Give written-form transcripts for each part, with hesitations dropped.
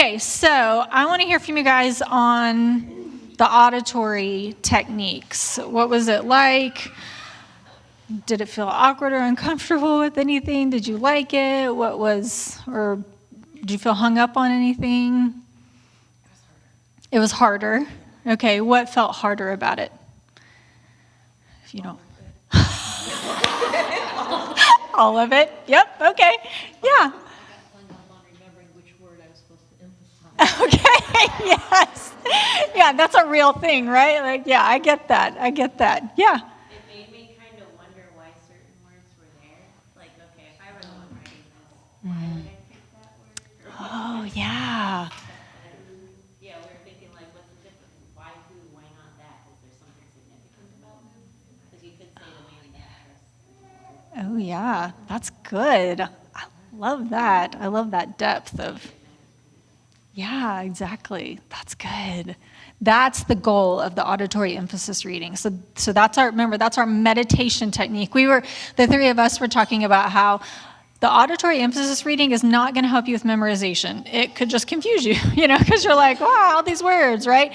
Okay, so I want to hear from you guys on the auditory techniques. What was it like? Did it feel awkward or uncomfortable with anything? Did you like it? Or did you feel hung up on anything? It was harder. Okay, what felt harder about it? If you don't. All of it? Yep, okay. Yeah. Okay, yes. Yeah, that's a real thing, right? Like, yeah, I get that. Yeah. It made me kind of wonder why certain words were there. Like, okay, if I were the one writing this, why would I pick that word? Oh, yeah. Yeah, we were thinking, like, what's the difference? Why who? Why not that? Is there something significant about who? Because you could say the man that. Oh, yeah. That's good. I love that. I love that depth of. Yeah, exactly. That's good. That's the goal of the auditory emphasis reading. So that's our meditation technique. The three of us were talking about how the auditory emphasis reading is not going to help you with memorization. It could just confuse you, because you're like, wow, all these words, right?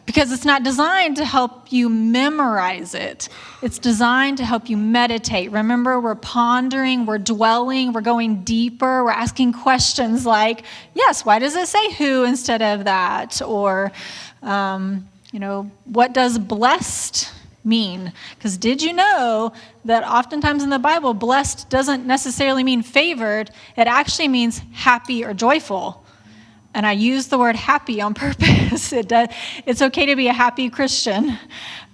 Because it's not designed to help you memorize it. It's designed to help you meditate. Remember, we're pondering, we're dwelling, we're going deeper, we're asking questions like, yes, why does it say who instead of that? Or, what does blessed mean? Because did you know that oftentimes in the Bible, blessed doesn't necessarily mean favored, it actually means happy or joyful. And I use the word happy on purpose. It's okay to be a happy Christian.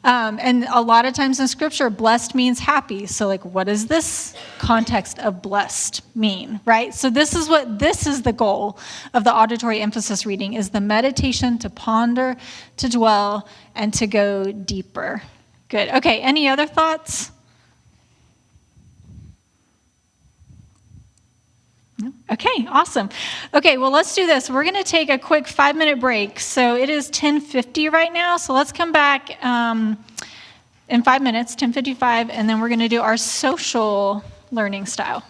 And a lot of times in Scripture, blessed means happy. So, like, what does this context of blessed mean, right? So this is the goal of the auditory emphasis reading, is the meditation to ponder, to dwell, and to go deeper. Good. Okay, any other thoughts? Okay, awesome. Okay, well, let's do this. We're going to take a quick 5-minute break. So it is 10:50 right now. So let's come back in 5 minutes, 10:55, and then we're going to do our social learning style.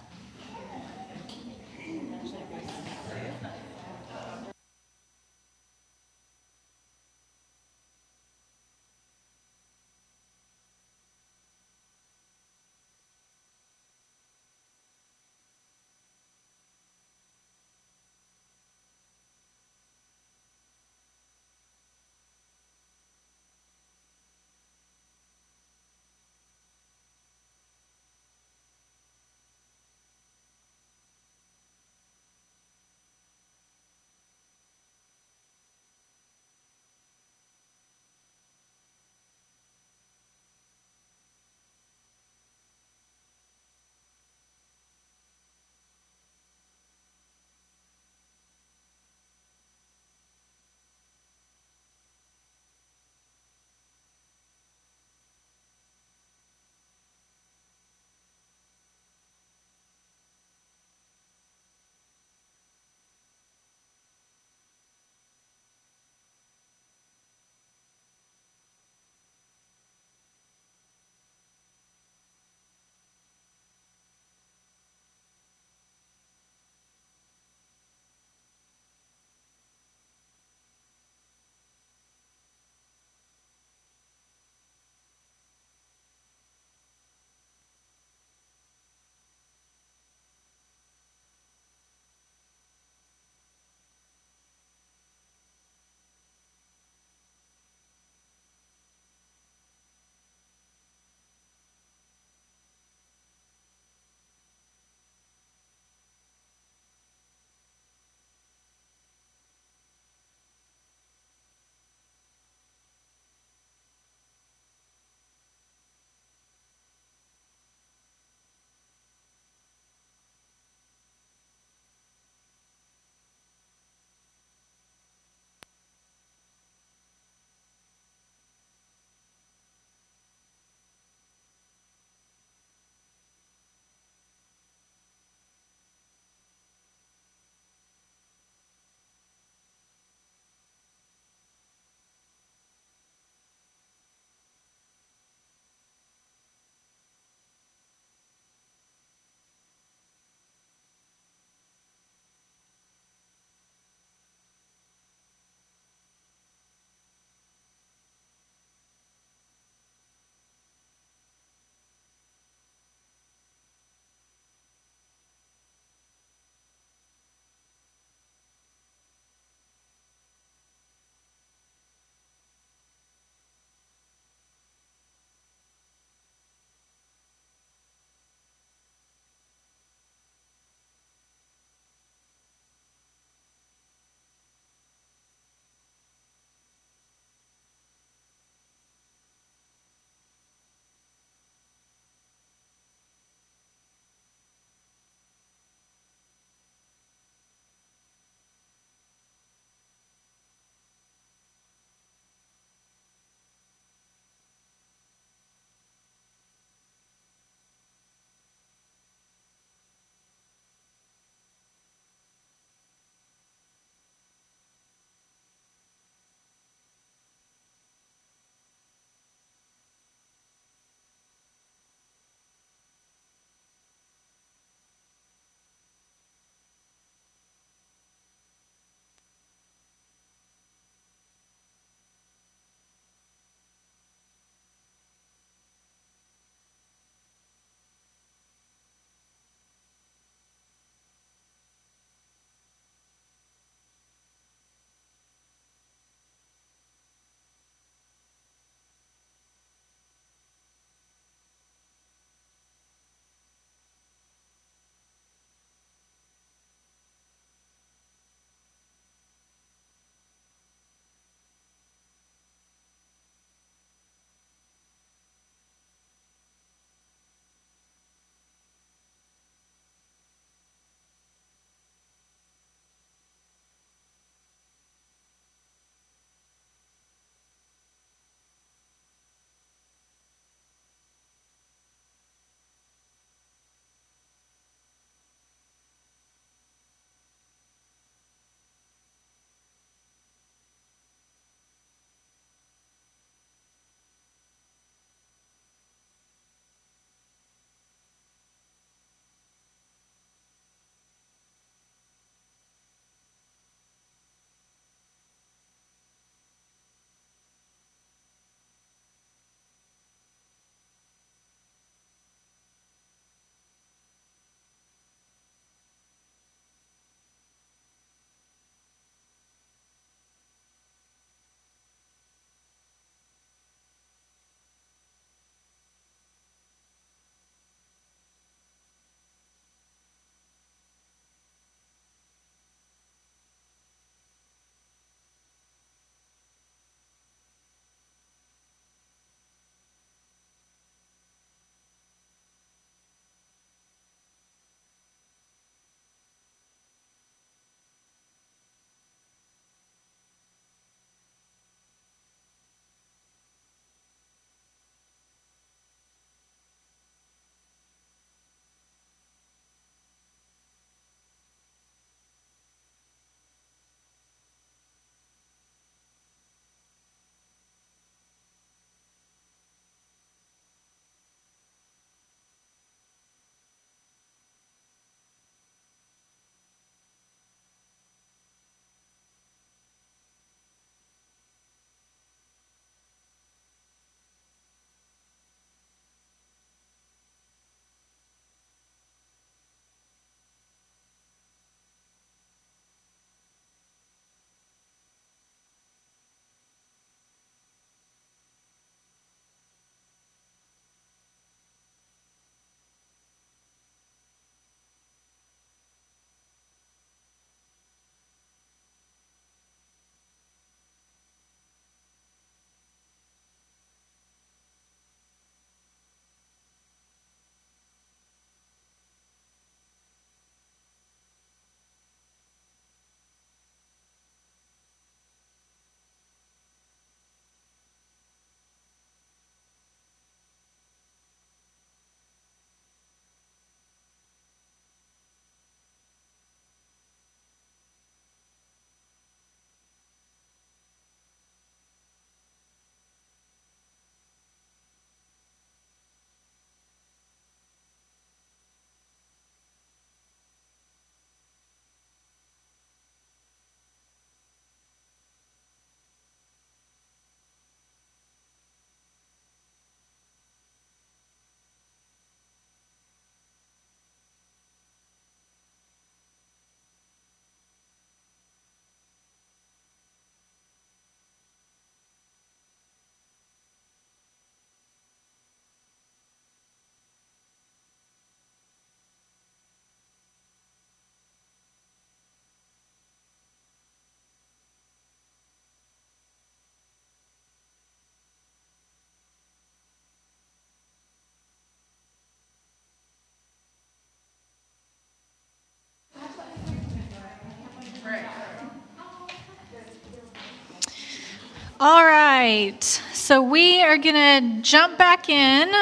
All right, so we are going to jump back in.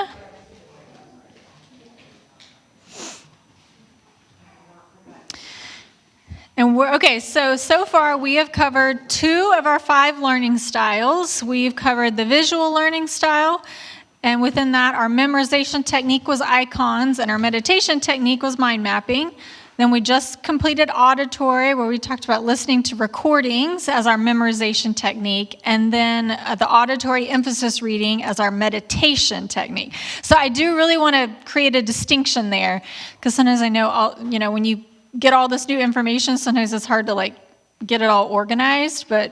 And so far we have covered 2 of our 5 learning styles. We've covered the visual learning style, and within that, our memorization technique was icons, and our meditation technique was mind mapping. Then we just completed auditory, where we talked about listening to recordings as our memorization technique, and then the auditory emphasis reading as our meditation technique. So I do really want to create a distinction there, because sometimes I know, when you get all this new information, sometimes it's hard to get it all organized, but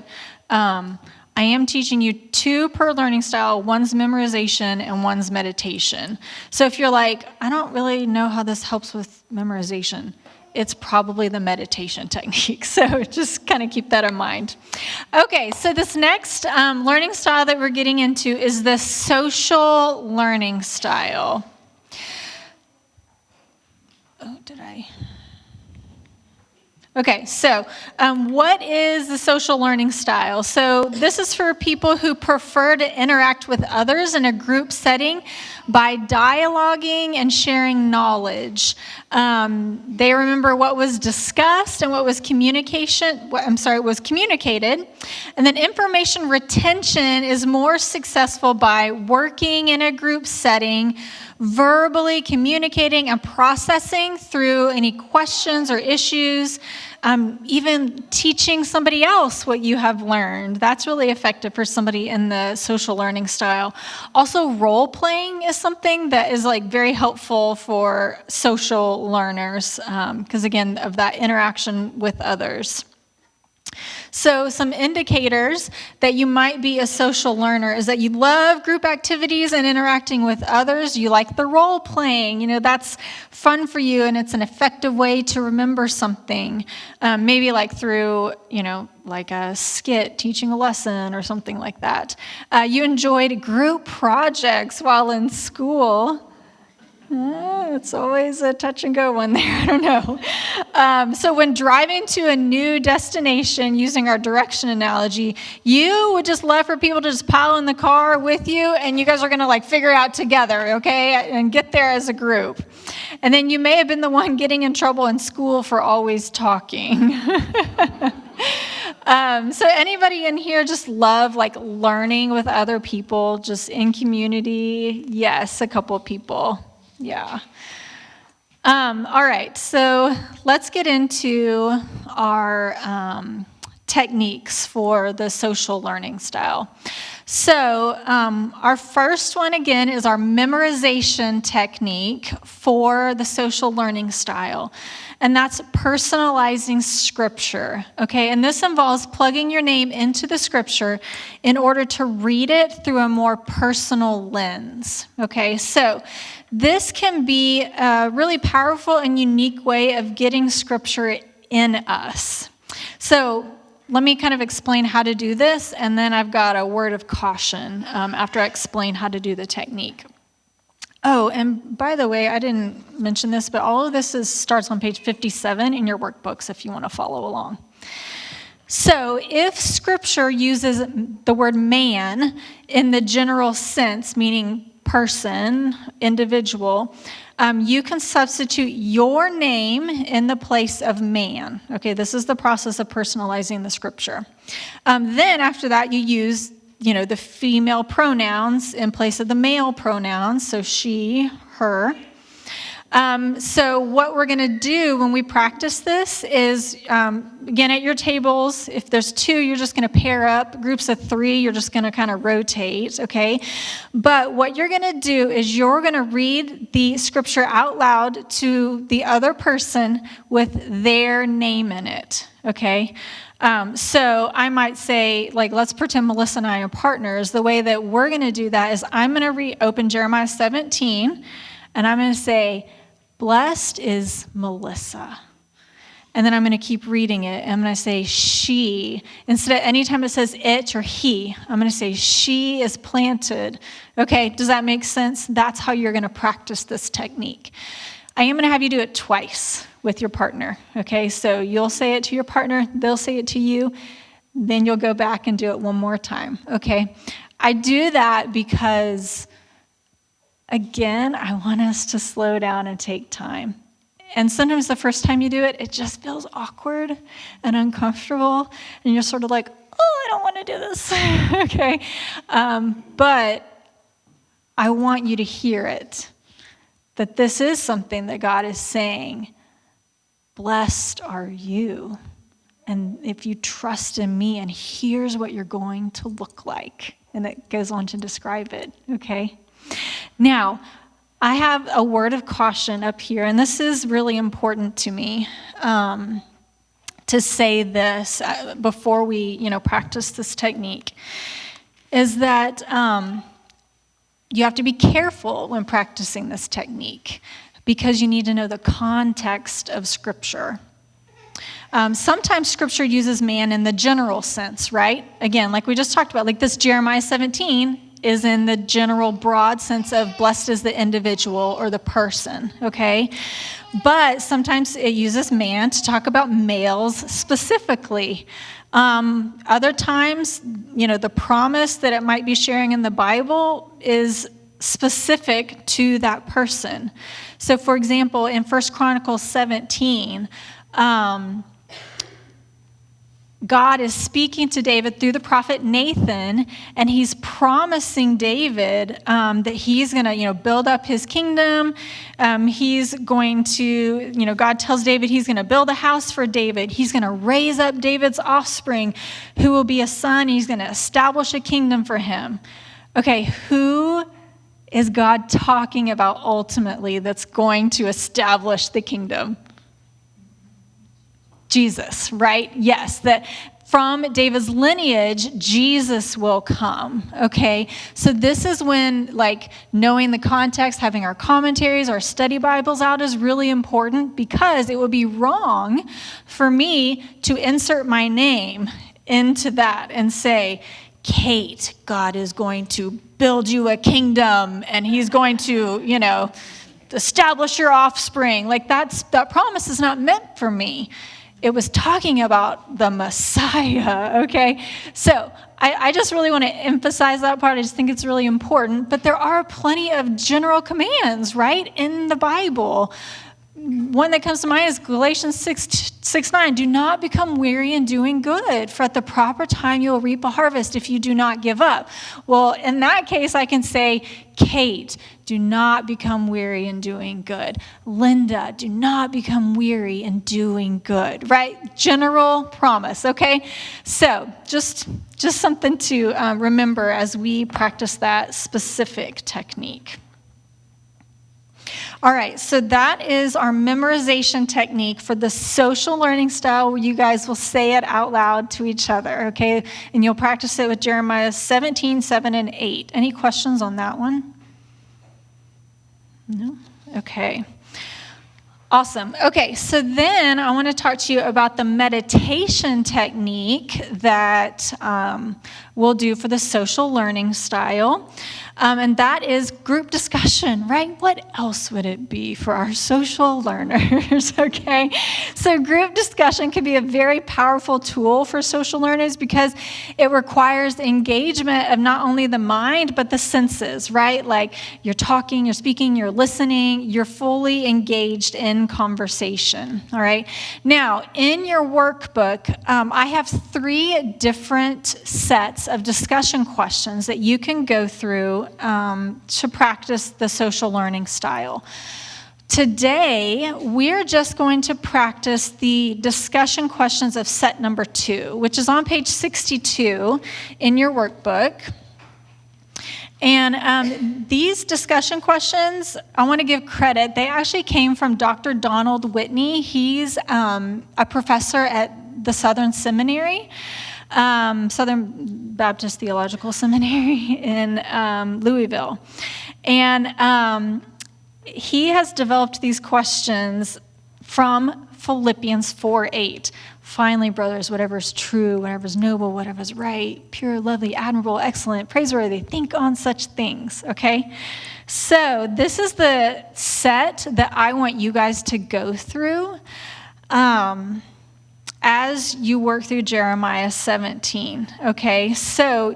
I am teaching you 2 per learning style. One's memorization and one's meditation. So if you're like, I don't really know how this helps with memorization, it's probably the meditation technique. So just kind of keep that in mind. Okay, so this next learning style that we're getting into is the social learning style. Okay, so what is the social learning style? So this is for people who prefer to interact with others in a group setting by dialoguing and sharing knowledge. They remember what was discussed and what was communicated. And then information retention is more successful by working in a group setting, verbally communicating and processing through any questions or issues, even teaching somebody else what you have learned. That's really effective for somebody in the social learning style. Also, role playing is something that is very helpful for social learners, because again, of that interaction with others. So some indicators that you might be a social learner is that you love group activities and interacting with others. You like the role playing. That's fun for you, and it's an effective way to remember something. Maybe through, like a skit, teaching a lesson or something like that. You enjoyed group projects while in school. It's always a touch and go one there. I don't know. So when driving to a new destination, using our direction analogy, you would just love for people to just pile in the car with you, and you guys are going to figure out together, okay, and get there as a group. And then you may have been the one getting in trouble in school for always talking. So anybody in here just love learning with other people, just in community? Yes, a couple of people. Yeah. All right, so let's get into our techniques for the social learning style. So our first one, again, is our memorization technique for the social learning style. And that's personalizing scripture, okay? And this involves plugging your name into the scripture in order to read it through a more personal lens, okay? So this can be a really powerful and unique way of getting scripture in us. So let me kind of explain how to do this, and then I've got a word of caution after I explain how to do the technique. Oh, and by the way, I didn't mention this, but all of this starts on page 57 in your workbooks if you want to follow along. So if scripture uses the word man in the general sense, meaning person, individual, you can substitute your name in the place of man. Okay, this is the process of personalizing the scripture. Then after that, you use the female pronouns in place of the male pronouns, so she, her. So what we're going to do when we practice this is, again, at your tables, if there's 2, you're just going to pair up. Groups of 3, you're just going to kind of rotate, okay? But what you're going to do is you're going to read the scripture out loud to the other person with their name in it, okay? So I might say, let's pretend Melissa and I are partners. The way that we're going to do that is I'm going to open Jeremiah 17, and I'm going to say, blessed is Melissa. And then I'm going to keep reading it, and I'm going to say she. Instead of anytime it says it or he, I'm going to say she is planted. Okay, does that make sense? That's how you're going to practice this technique. I am going to have you do it twice with your partner, okay? So you'll say it to your partner, they'll say it to you. Then you'll go back and do it one more time, okay? I do that because, again, I want us to slow down and take time. And sometimes the first time you do it, it just feels awkward and uncomfortable, and you're sort of like, oh, I don't want to do this, okay? But I want you to hear it, that this is something that God is saying. Blessed are you. And if you trust in me, and here's what you're going to look like. And it goes on to describe it, okay? Now, I have a word of caution up here, and this is really important to me to say this before we, practice this technique, is that you have to be careful when practicing this technique because you need to know the context of Scripture. Sometimes Scripture uses man in the general sense, right? Again, like we just talked about, like this Jeremiah 17 is in the general broad sense of blessed is the individual or the person, okay? But sometimes it uses man to talk about males specifically. Other times, the promise that it might be sharing in the Bible is specific to that person. So, for example, in 1 Chronicles 17, God is speaking to David through the prophet Nathan, and he's promising David that he's going to, build up his kingdom. He's going to, God tells David he's going to build a house for David. He's going to raise up David's offspring, who will be a son. He's going to establish a kingdom for him. Okay, who is God talking about ultimately that's going to establish the kingdom? Jesus, right? Yes, that from David's lineage, Jesus will come, okay? So this is when, knowing the context, having our commentaries, our study Bibles out is really important, because it would be wrong for me to insert my name into that and say, Kate, God is going to build you a kingdom, and he's going to, establish your offspring. That promise is not meant for me. It was talking about the Messiah, okay? So I just really want to emphasize that part. I just think it's really important. But there are plenty of general commands, right, in the Bible. One that comes to mind is Galatians 6:9. Do not become weary in doing good, for at the proper time you will reap a harvest if you do not give up. Well, in that case, I can say, Kate, do not become weary in doing good. Linda, do not become weary in doing good, right? General promise, okay? So just something to remember as we practice that specific technique. All right, so that is our memorization technique for the social learning style, where you guys will say it out loud to each other, okay? And you'll practice it with Jeremiah 17, 7, and 8. Any questions on that one? No? Okay. Awesome. Okay, so then I want to talk to you about the meditation technique that we'll do for the social learning style. And that is group discussion, right? What else would it be for our social learners, okay? So group discussion can be a very powerful tool for social learners because it requires engagement of not only the mind, but the senses, right? Like you're talking, you're speaking, you're listening, you're fully engaged in conversation, all right? Now, in your workbook, I have 3 different sets of discussion questions that you can go through to practice the social learning style. Today, we're just going to practice the discussion questions of set number 2, which is on page 62 in your workbook. And these discussion questions, I want to give credit. They actually came from Dr. Donald Whitney. He's a professor at the Southern Seminary. Southern Baptist Theological Seminary in Louisville. And he has developed these questions from Philippians 4:8. Finally, brothers, whatever is true, whatever is noble, whatever is right, pure, lovely, admirable, excellent, praiseworthy, think on such things, okay? So this is the set that I want you guys to go through. as you work through Jeremiah 17, okay? So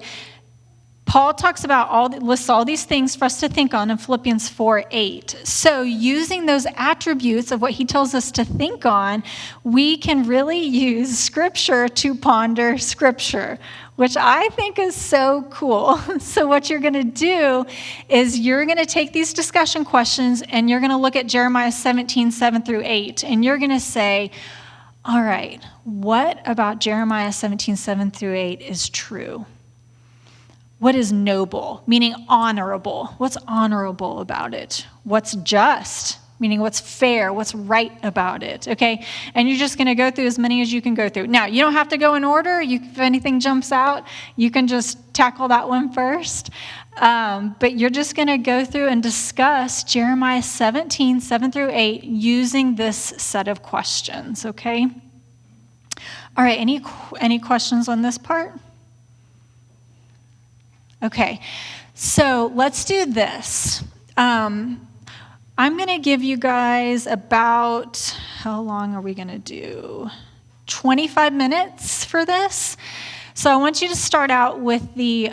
Paul talks about lists all these things for us to think on in Philippians 4:8. So using those attributes of what he tells us to think on, we can really use Scripture to ponder Scripture, which I think is so cool. So what you're going to do is you're going to take these discussion questions and you're going to look at Jeremiah 17:7-8, and you're going to say, all right, what about Jeremiah 17:7-8 is true? What is noble, meaning honorable? What's honorable about it? What's just, meaning what's fair, what's right about it, okay? And you're just going to go through as many as you can go through. Now, you don't have to go in order. If anything jumps out, you can just tackle that one first. But you're just going to go through and discuss Jeremiah 17:7-8, using this set of questions, okay? All right, any questions on this part? Okay, so let's do this. I'm going to give you guys about, how long are we going to do? 25 minutes for this. So I want you to start out with the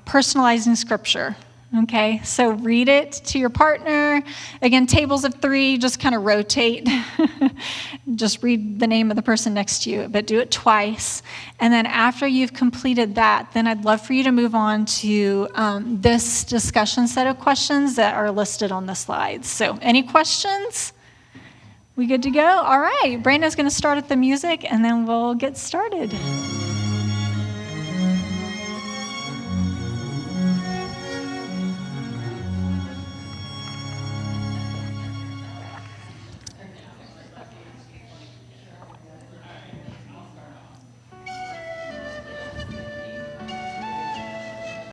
personalizing Scripture. Okay, so read it to your partner. Again, tables of 3, just kind of rotate. Just read the name of the person next to you, but do it twice. And then after you've completed that, then I'd love for you to move on to this discussion set of questions that are listed on the slides. So any questions? We good to go? All right, Brandon's going to start at the music, and then we'll get started.